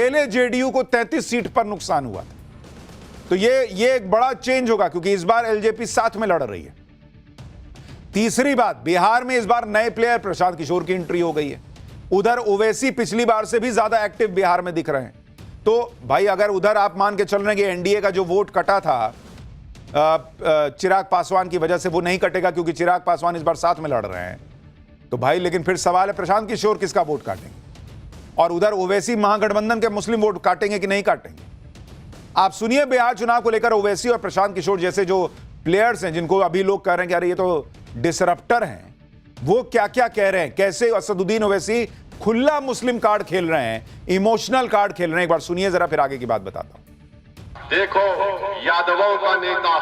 पहले जेडीयू को 33 सीट पर नुकसान हुआ था। तो ये एक बड़ा चेंज होगा क्योंकि इस बार एलजेपी साथ में लड़ रही है। तीसरी बात, बिहार में इस बार नए प्लेयर प्रशांत किशोर की एंट्री हो गई है। उधर ओवैसी पिछली बार से भी ज्यादा एक्टिव बिहार में दिख रहे हैं। तो भाई अगर उधर आप मान के चल रहे हैं कि एनडीए का जो वोट कटा था चिराग पासवान की वजह से, वो नहीं कटेगा क्योंकि चिराग पासवान इस बार साथ में लड़ रहे हैं, तो भाई लेकिन फिर सवाल है प्रशांत किशोर किसका वोट काटेंगे, और उधर ओवैसी महागठबंधन के मुस्लिम वोट काटेंगे कि नहीं काटेंगे। आप सुनिए बिहार चुनाव को लेकर ओवैसी और प्रशांत किशोर जैसे जो प्लेयर्स हैं जिनको अभी लोग कह रहे हैं कि अरे ये तो डिसरप्टर हैं, वो क्या क्या कह रहे हैं, कैसे असदुद्दीन ओवैसी खुला मुस्लिम कार्ड खेल रहे हैं, इमोशनल कार्ड खेल रहे हैं। एक बार सुनिए जरा, फिर आगे की बात बताता हूं। देखो, यादवों का नेता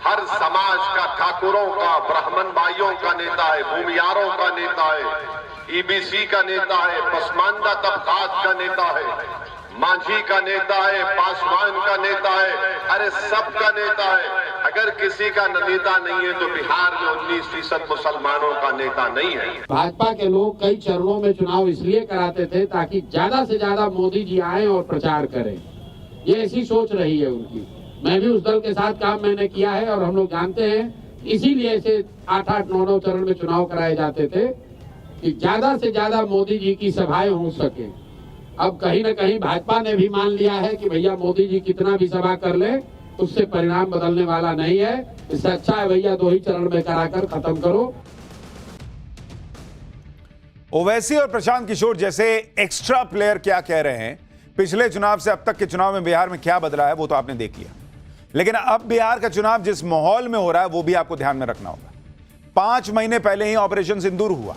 हर समाज का, ठाकुरों का, ब्राह्मण भाइयों का नेता है, भूमियारों का नेता है, ईबीसी का नेता है, पसमानदा तबकात का नेता है, मांझी का नेता है, पासवान का नेता है, अरे सबका नेता है। अगर किसी का नेता नहीं है तो बिहार में 19% मुसलमानों का नेता नहीं है। भाजपा के लोग कई चरणों में चुनाव इसलिए कराते थे ताकि ज्यादा से ज्यादा मोदी जी आए और प्रचार करें, ये ऐसी सोच रही है उनकी। मैं भी उस दल के साथ काम मैंने किया है और हम लोग जानते हैं, इसीलिए ऐसे 8-8, 9-9 चरण में चुनाव कराए जाते थे कि ज्यादा से ज्यादा मोदी जी की सभाएं हो सके। अब कहीं न कहीं भाजपा ने भी मान लिया है कि भैया मोदी जी कितना भी सभा कर ले उससे परिणाम बदलने वाला नहीं है, इससे अच्छा है भैया 2 ही चरण में कराकर खत्म करो। ओवैसी और प्रशांत किशोर जैसे एक्स्ट्रा प्लेयर क्या कह रहे हैं, पिछले चुनाव से अब तक के चुनाव में बिहार में क्या बदला है वो तो आपने देख लिया, लेकिन अब बिहार का चुनाव जिस माहौल में हो रहा है वो भी आपको ध्यान में रखना होगा। 5 महीने पहले ही ऑपरेशन सिंदूर हुआ,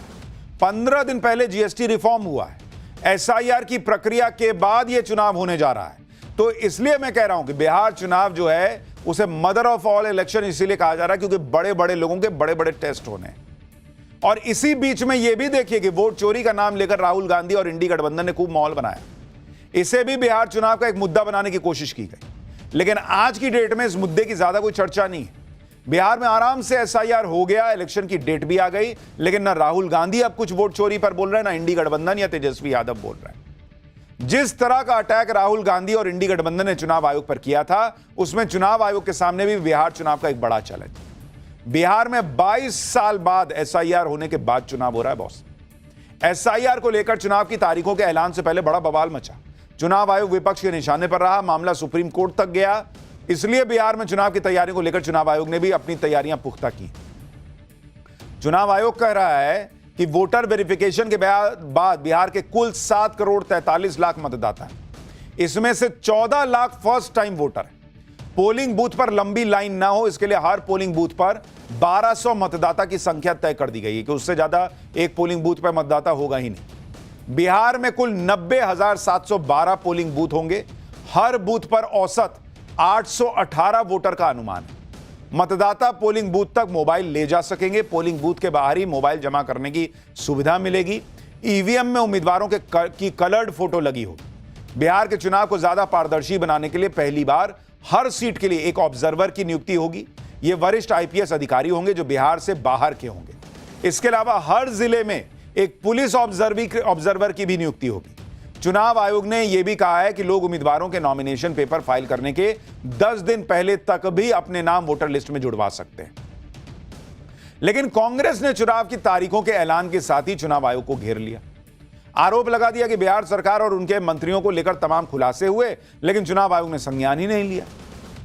15 दिन पहले जीएसटी रिफॉर्म हुआ है, एसआईआर की प्रक्रिया के बाद यह चुनाव होने जा रहा है। तो इसलिए मैं कह रहा हूं कि बिहार चुनाव जो है उसे मदर ऑफ ऑल इलेक्शन इसीलिए कहा जा रहा है क्योंकि बड़े बड़े लोगों के बड़े बड़े टेस्ट होने हैं। और इसी बीच में यह भी देखिए कि वोट चोरी का नाम लेकर राहुल गांधी और इंडी गठबंधन ने खूब माहौल बनाया, इसे भी बिहार चुनाव का एक मुद्दा बनाने की कोशिश की गई। लेकिन आज की डेट में इस मुद्दे की ज्यादा कोई चर्चा नहीं है। बिहार में आराम से एसआईआर हो गया, इलेक्शन की डेट भी आ गई, लेकिन ना राहुल गांधी अब कुछ वोट चोरी पर बोल रहे हैं, ना इंडी गठबंधन या तेजस्वी यादव बोल रहे हैं। जिस तरह का अटैक राहुल गांधी और इंडी गठबंधन ने चुनाव आयोग पर किया था, उसमें चुनाव आयोग के सामने भी बिहार चुनाव का एक बड़ा चैलेंज। बिहार में 22 साल बाद एसआईआर होने के बाद चुनाव हो रहा है बॉस। एसआईआर को लेकर चुनाव की तारीखों के ऐलान से पहले बड़ा बवाल मचा, चुनाव आयोग विपक्ष के निशाने पर रहा, मामला सुप्रीम कोर्ट तक गया। इसलिए बिहार में चुनाव की तैयारियों को लेकर चुनाव आयोग ने भी अपनी तैयारियां पुख्ता की। चुनाव आयोग कह रहा है कि वोटर वेरिफिकेशन के बाद बिहार के कुल 7 करोड़ 43 लाख मतदाता हैं, इसमें से 14 लाख फर्स्ट टाइम वोटर हैं। पोलिंग बूथ पर लंबी लाइन ना हो इसके लिए हर पोलिंग बूथ पर 1200 मतदाता की संख्या तय कर दी गई है कि उससे ज्यादा एक पोलिंग बूथ पर मतदाता होगा ही नहीं। बिहार में कुल 90,712 पोलिंग बूथ होंगे, हर बूथ पर औसत 818 वोटर का अनुमान है। मतदाता पोलिंग बूथ तक मोबाइल ले जा सकेंगे, पोलिंग बूथ के बाहर ही मोबाइल जमा करने की सुविधा मिलेगी। ईवीएम में उम्मीदवारों की कलर्ड फोटो लगी होगी। बिहार के चुनाव को ज्यादा पारदर्शी बनाने के लिए पहली बार हर सीट के लिए एक ऑब्जर्वर की नियुक्ति होगी। ये वरिष्ठ आईपीएस अधिकारी होंगे जो बिहार से बाहर के होंगे। इसके अलावा हर जिले में एक पुलिस ऑब्जर्वर की भी नियुक्ति होगी। चुनाव आयोग ने यह भी कहा है कि लोग उम्मीदवारों के नॉमिनेशन पेपर फाइल करने के 10 दिन पहले तक भी अपने नाम वोटर लिस्ट में जुड़वा सकते हैं। लेकिन कांग्रेस ने चुनाव की तारीखों के ऐलान के साथ ही चुनाव आयोग को घेर लिया। आरोप लगा दिया कि बिहार सरकार और उनके मंत्रियों को लेकर तमाम खुलासे हुए, लेकिन चुनाव आयोग ने संज्ञान ही नहीं लिया।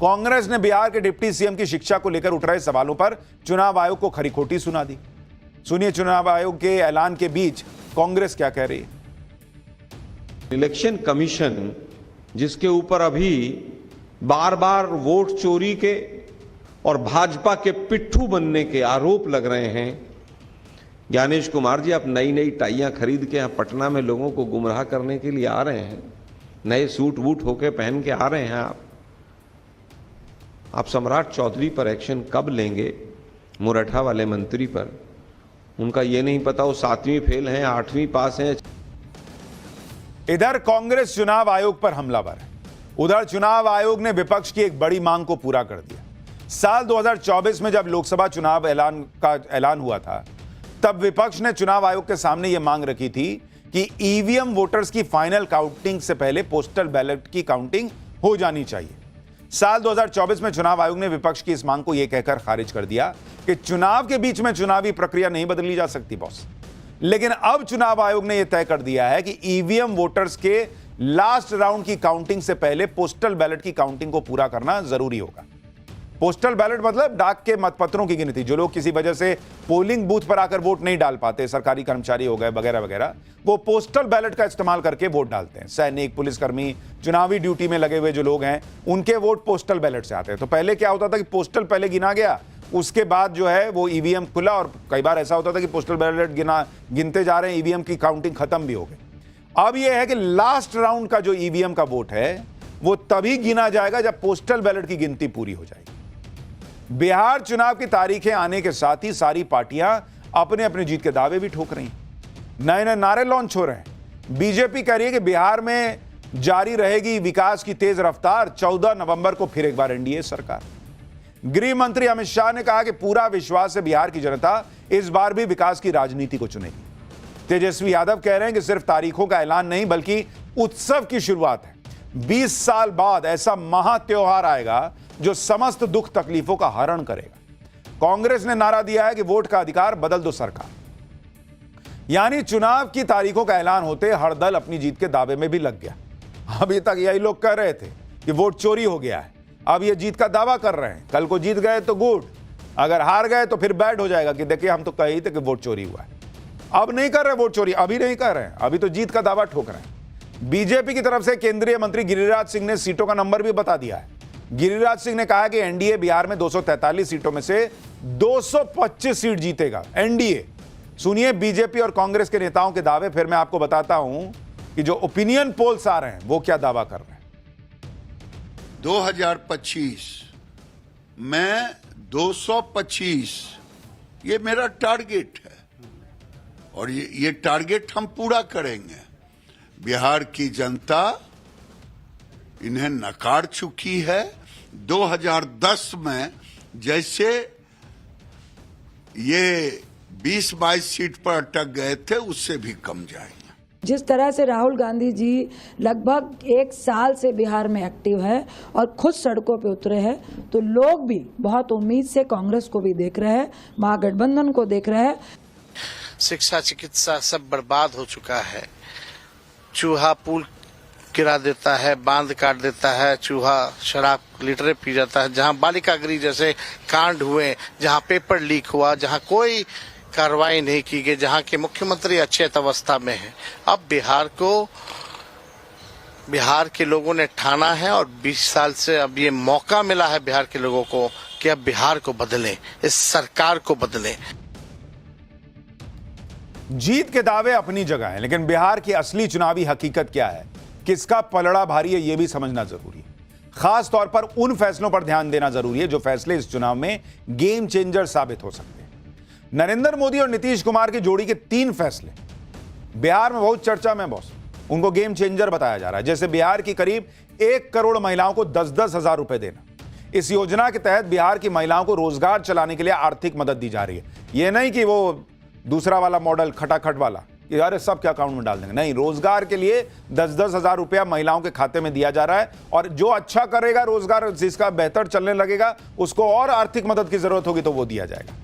कांग्रेस ने बिहार के डिप्टी सीएम की शिक्षा को लेकर उठ रहे सवालों पर चुनाव आयोग को खरी खोटी सुना दी। सुनिए चुनाव आयोग के ऐलान के बीच कांग्रेस क्या कह रही है। इलेक्शन कमीशन जिसके ऊपर अभी बार बार वोट चोरी के और भाजपा के पिट्ठू बनने के आरोप लग रहे हैं, ज्ञानेश कुमार जी आप नई नई टाइयां खरीद के यहाँ पटना में लोगों को गुमराह करने के लिए आ रहे हैं, नए सूट वूट होके पहन के आ रहे हैं। आप सम्राट चौधरी पर एक्शन कब लेंगे, मुरठा वाले मंत्री पर? उनका ये नहीं पता वो 7वीं फेल हैं 8वीं पास हैं। इधर कांग्रेस चुनाव आयोग पर हमलावर है, उधर चुनाव आयोग ने विपक्ष की एक बड़ी मांग को पूरा कर दिया। साल 2024 में जब लोकसभा चुनाव ऐलान हुआ था, तब विपक्ष ने चुनाव आयोग के सामने यह मांग रखी थी कि ईवीएम वोटर्स की फाइनल काउंटिंग से पहले पोस्टल बैलेट की काउंटिंग हो जानी चाहिए। साल 2024 में चुनाव आयोग ने विपक्ष की इस मांग को यह कहकर खारिज कर दिया कि चुनाव के बीच में चुनावी प्रक्रिया नहीं बदली जा सकती बॉस। लेकिन अब चुनाव आयोग ने यह तय कर दिया है कि ईवीएम वोटर्स के लास्ट राउंड की काउंटिंग से पहले पोस्टल बैलेट की काउंटिंग को पूरा करना जरूरी होगा। पोस्टल बैलेट मतलब डाक के मतपत्रों की गिनती। जो लोग किसी वजह से पोलिंग बूथ पर आकर वोट नहीं डाल पाते, सरकारी कर्मचारी हो गए वगैरह वगैरह, वो पोस्टल बैलेट का इस्तेमाल करके वोट डालते हैं। सैनिक, पुलिसकर्मी, चुनावी ड्यूटी में लगे हुए जो लोग हैं, उनके वोट पोस्टल बैलेट से आते हैं। तो पहले क्या होता था कि पोस्टल पहले गिना गया, उसके बाद जो है वो ईवीएम खुला, और कई बार ऐसा होता था कि पोस्टल बैलेट गिनते जा रहे हैं, ईवीएम की काउंटिंग खत्म भी हो गई। अब यह है कि लास्ट राउंड का जो ईवीएम का वोट है वो तभी गिना जाएगा जब पोस्टल बैलेट की गिनती पूरी हो जाएगी। बिहार चुनाव की तारीखें आने के साथ ही सारी पार्टियां अपने अपने जीत के दावे भी ठोक रही हैं, नए नए नारे लॉन्च हो रहे हैं। बीजेपी कह रही है कि बिहार में जारी रहेगी विकास की तेज रफ्तार, 14 नवंबर को फिर एक बार एनडीए सरकार। गृह मंत्री अमित शाह ने कहा कि पूरा विश्वास है बिहार की जनता इस बार भी विकास की राजनीति को चुनेगी। तेजस्वी यादव कह रहे हैं कि सिर्फ तारीखों का ऐलान नहीं बल्कि उत्सव की शुरुआत है। 20 साल बाद ऐसा महा त्योहार आएगा जो समस्त दुख तकलीफों का हरण करेगा। कांग्रेस ने नारा दिया है कि वोट का अधिकार बदल दो सरकार। यानी चुनाव की तारीखों का ऐलान होते हर दल अपनी जीत के दावे में भी लग गया। अभी तक यही लोग कह रहे थे कि वोट चोरी हो गया है, अब ये जीत का दावा कर रहे हैं। कल को जीत गए तो गुड, अगर हार गए तो फिर बैड हो जाएगा कि देखिए हम तो कह ही थे कि वोट चोरी हुआ है। अब नहीं कर रहे वोट चोरी, अभी नहीं कर रहे हैं, अभी तो जीत का दावा ठोक रहे हैं। बीजेपी की तरफ से केंद्रीय मंत्री गिरिराज सिंह ने सीटों का नंबर भी बता दिया है। गिरिराज सिंह ने कहा कि एनडीए बिहार में 243 सीटों में से 225 सीट जीतेगा। एनडीए, सुनिए बीजेपी और कांग्रेस के नेताओं के दावे, फिर मैं आपको बताता हूं कि जो ओपिनियन पोल्स आ रहे हैं वो क्या दावा कर रहे हैं। 2025 में 225 ये मेरा टारगेट है और ये टारगेट हम पूरा करेंगे। बिहार की जनता इन्हें नकार चुकी है। 2010 में जैसे ये 20-22 सीट पर अटक गए थे उससे भी कम जाएंगे। जिस तरह से राहुल गांधी जी लगभग 1 साल से बिहार में एक्टिव है और खुद सड़कों पे उतरे हैं, तो लोग भी बहुत उम्मीद से कांग्रेस को भी देख रहे हैं, महागठबंधन को देख रहे हैं। शिक्षा, चिकित्सा सब बर्बाद हो चुका है। चूहा पुल गिरा देता है, बांध काट देता है, चूहा शराब लीटरें पी जाता है। जहां बालिका गृह जैसे कांड हुए, जहां पेपर लीक हुआ, जहां कोई कार्रवाई नहीं की गई, जहां के मुख्यमंत्री अचेत अवस्था में है। अब बिहार के लोगों ने ठाना है और 20 साल से अब ये मौका मिला है बिहार के लोगों को कि अब बिहार को बदलें, इस सरकार को बदलें। जीत के दावे अपनी जगह हैं, लेकिन बिहार की असली चुनावी हकीकत क्या है, किसका पलड़ा भारी है, यह भी समझना जरूरी है। खास तौर पर उन फैसलों पर ध्यान देना जरूरी है जो फैसले इस चुनाव में गेम चेंजर साबित हो सकते हैं। नरेंद्र मोदी और नीतीश कुमार की जोड़ी के 3 फैसले बिहार में बहुत चर्चा में बॉस, उनको गेम चेंजर बताया जा रहा है। जैसे बिहार की करीब 1 करोड़ महिलाओं को 10-10 हजार रुपए देना। इस योजना के तहत बिहार की महिलाओं को रोजगार चलाने के लिए आर्थिक मदद दी जा रही है। यह नहीं कि वो दूसरा वाला मॉडल खटाखट वाला कि यार सब क्या अकाउंट में डाल देंगे, नहीं, रोजगार के लिए 10-10 हजार रुपया महिलाओं के खाते में दिया जा रहा है। और जो अच्छा करेगा रोजगार, जिसका बेहतर चलने लगेगा, उसको और आर्थिक मदद की जरूरत होगी तो वो दिया जाएगा।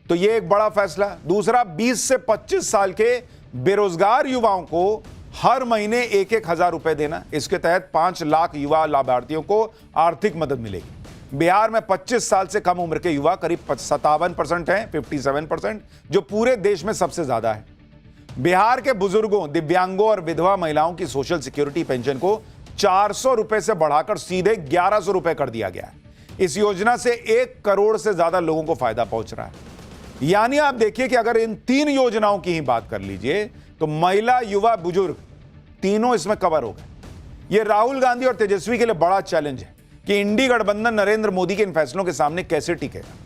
तो ये एक बड़ा फैसला। दूसरा, 20 से 25 साल के बेरोजगार युवाओं को हर महीने 1-1 हजार रुपए देना। इसके तहत 5 लाख युवा लाभार्थियों को आर्थिक मदद मिलेगी। बिहार में 25 साल से कम उम्र के युवा करीब 57% हैं, 57%, जो पूरे देश में सबसे ज्यादा है। बिहार के बुजुर्गों, दिव्यांगों और विधवा महिलाओं की सोशल सिक्योरिटी पेंशन को 400 रुपए से बढ़ाकर सीधे 1100 रुपए कर दिया गया है। इस योजना से 1 करोड़ से ज्यादा लोगों को फायदा पहुंच रहा है। यानी आप देखिए कि अगर इन 3 योजनाओं की ही बात कर लीजिए तो महिला, युवा, बुजुर्ग तीनों इसमें कवर हो गए। यह राहुल गांधी और तेजस्वी के लिए बड़ा चैलेंज है कि इंडी गठबंधन नरेंद्र मोदी के इन फैसलों के सामने कैसे टिकेगा।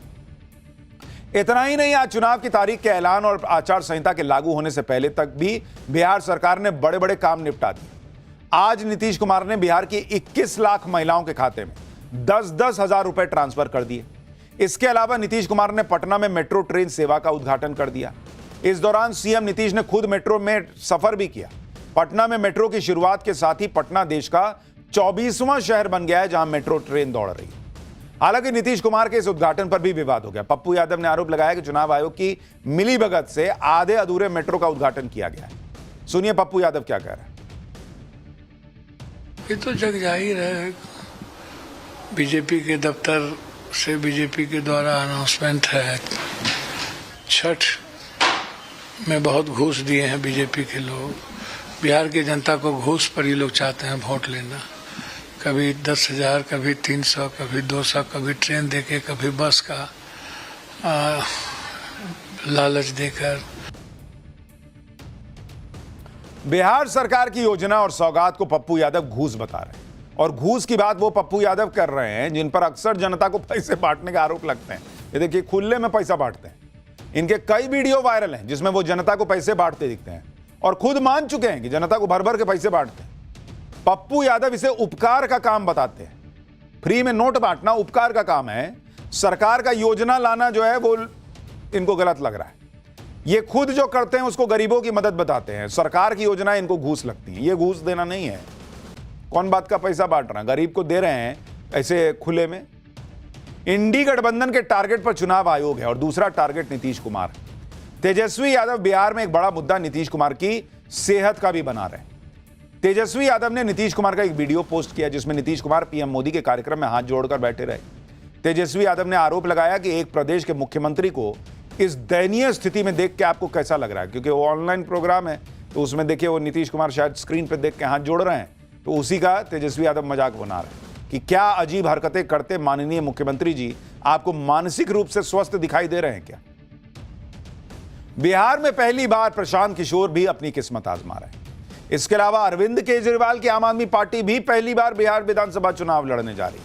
इतना ही नहीं, आज चुनाव की तारीख के ऐलान और आचार संहिता के लागू होने से पहले तक भी बिहार सरकार ने बड़े बड़े काम निपटा दिए। आज नीतीश कुमार ने बिहार की 21 लाख महिलाओं के खाते में 10-10 हजार रुपए ट्रांसफर कर दिए। इसके अलावा नीतीश कुमार ने पटना में मेट्रो ट्रेन सेवा का उद्घाटन कर दिया। इस दौरान सीएम नीतीश ने खुद मेट्रो में सफर भी किया। पटना में मेट्रो की शुरुआत के साथ ही पटना देश का 24वां शहर बन गया है जहां मेट्रो ट्रेन दौड़ रही है। हालांकि नीतीश कुमार के इस उद्घाटन पर भी विवाद हो गया। पप्पू यादव ने आरोप लगाया कि चुनाव आयोग की मिलीभगत से आधे अधूरे मेट्रो का उद्घाटन किया गया है। सुनिए पप्पू यादव क्या कह रहे हैं। ये तो जग जाहिर है, बीजेपी के दफ्तर से बीजेपी के द्वारा अनाउंसमेंट है। छठ में बहुत घूस दिए हैं बीजेपी के लोग। बिहार की जनता को घूस पर ही लोग चाहते हैं वोट लेना। कभी 10,000, कभी 300, कभी 200, कभी ट्रेन देके, कभी बस का लालच देकर। बिहार सरकार की योजना और सौगात को पप्पू यादव घूस बता रहे हैं। और घूस की बात वो पप्पू यादव कर रहे हैं जिन पर अक्सर जनता को पैसे बांटने के आरोप लगते हैं। ये देखिए, खुले में पैसा बांटते हैं। इनके कई वीडियो वायरल हैं जिसमें वो जनता को पैसे बांटते दिखते हैं और खुद मान चुके हैं कि जनता को भर भर के पैसे बांटते हैं। पप्पू यादव इसे उपकार का काम बताते हैं। फ्री में नोट बांटना उपकार का काम है। सरकार का योजना लाना जो है वो इनको गलत लग रहा है। ये खुद जो करते हैं उसको गरीबों की मदद बताते हैं। सरकार की योजना इनको घूस लगती है। ये घूस देना नहीं है। कौन बात का पैसा बांट रहा है? गरीब को दे रहे हैं ऐसे खुले में। इंडी गठबंधन के टारगेट पर चुनाव आयोग है और दूसरा टारगेट नीतीश कुमार। तेजस्वी यादव बिहार में एक बड़ा मुद्दा नीतीश कुमार की सेहत का भी बना रहे हैं। तेजस्वी यादव ने नीतीश कुमार का एक वीडियो पोस्ट किया जिसमें नीतीश कुमार पीएम मोदी के कार्यक्रम में हाथ जोड़कर बैठे रहे। तेजस्वी यादव ने आरोप लगाया कि एक प्रदेश के मुख्यमंत्री को इस दयनीय स्थिति में देख के आपको कैसा लग रहा है, क्योंकि वो ऑनलाइन प्रोग्राम है तो उसमें देखिए वो नीतीश कुमार शायद स्क्रीन पर देख के हाथ जोड़ रहे हैं, तो उसी का तेजस्वी यादव मजाक बना रहे हैं कि क्या अजीब हरकतें करते माननीय मुख्यमंत्री जी, आपको मानसिक रूप से स्वस्थ दिखाई दे रहे हैं क्या? बिहार में पहली बार प्रशांत किशोर भी अपनी किस्मत आजमा रहे हैं। इसके अलावा अरविंद केजरीवाल की आम आदमी पार्टी भी पहली बार बिहार विधानसभा चुनाव लड़ने जा रही है।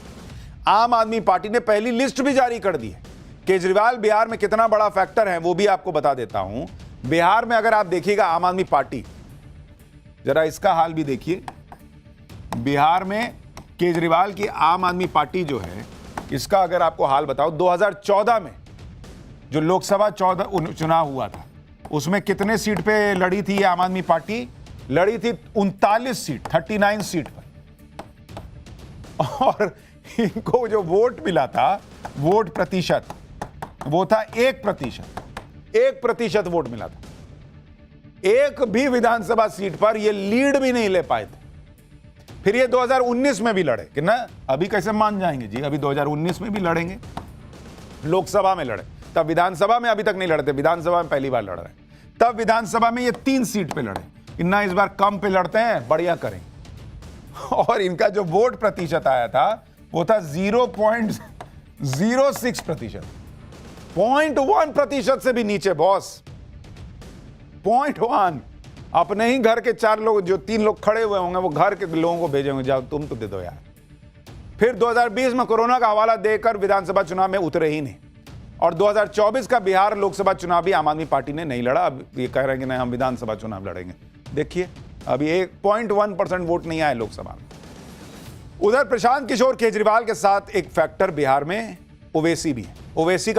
आम आदमी पार्टी ने पहली लिस्ट भी जारी कर दी है। केजरीवाल बिहार में कितना बड़ा फैक्टर है वो भी आपको बता देता हूं। बिहार में अगर आप देखिएगा आम आदमी पार्टी, जरा इसका हाल भी देखिए। बिहार में केजरीवाल की आम आदमी पार्टी जो है, इसका अगर आपको हाल बताओ, 2014 में जो लोकसभा चुनाव हुआ था उसमें कितने सीट पे लड़ी थी ये आम आदमी पार्टी? लड़ी थी 39 सीट, 39 सीट पर। और इनको जो वोट मिला था, वोट प्रतिशत, वो था 1%। 1% वोट मिला था। एक भी विधानसभा सीट पर ये लीड भी नहीं ले पाए थे। फिर ये 2019 में भी लड़े कि ना, अभी कैसे मान जाएंगे जी, अभी 2019 में भी लड़ेंगे। लोकसभा में लड़े, तब विधानसभा में अभी तक नहीं लड़ते, विधानसभा में पहली बार लड़ रहे हैं। तब विधानसभा में ये 3 सीट पे लड़े कि ना, इस बार कम पे लड़ते हैं, बढ़िया करें। और इनका जो वोट प्रतिशत आया था वो था 0.06%, 0.1% से भी नीचे बॉस, 0.1। अपने ही घर के 4 लोग, जो 3 लोग खड़े हुए होंगे, वो घर के लोगों को भेजेंगे, जाओ तुम तो दे दो यार। फिर 2020 में कोरोना का हवाला देकर विधानसभा चुनाव में उतरे ही नहीं। और 2024 का बिहार लोकसभा चुनाव भी आम आदमी पार्टी ने नहीं लड़ा। अब ये कह रहे हैं कि नहीं, हम विधानसभा चुनाव लड़ेंगे। देखिए, अभी 1.1% वोट नहीं आए लोकसभा में। उधर प्रशांत किशोर केजरीवाल के साथ एक फैक्टर बिहार में ओवैसी भी है। ओवैसी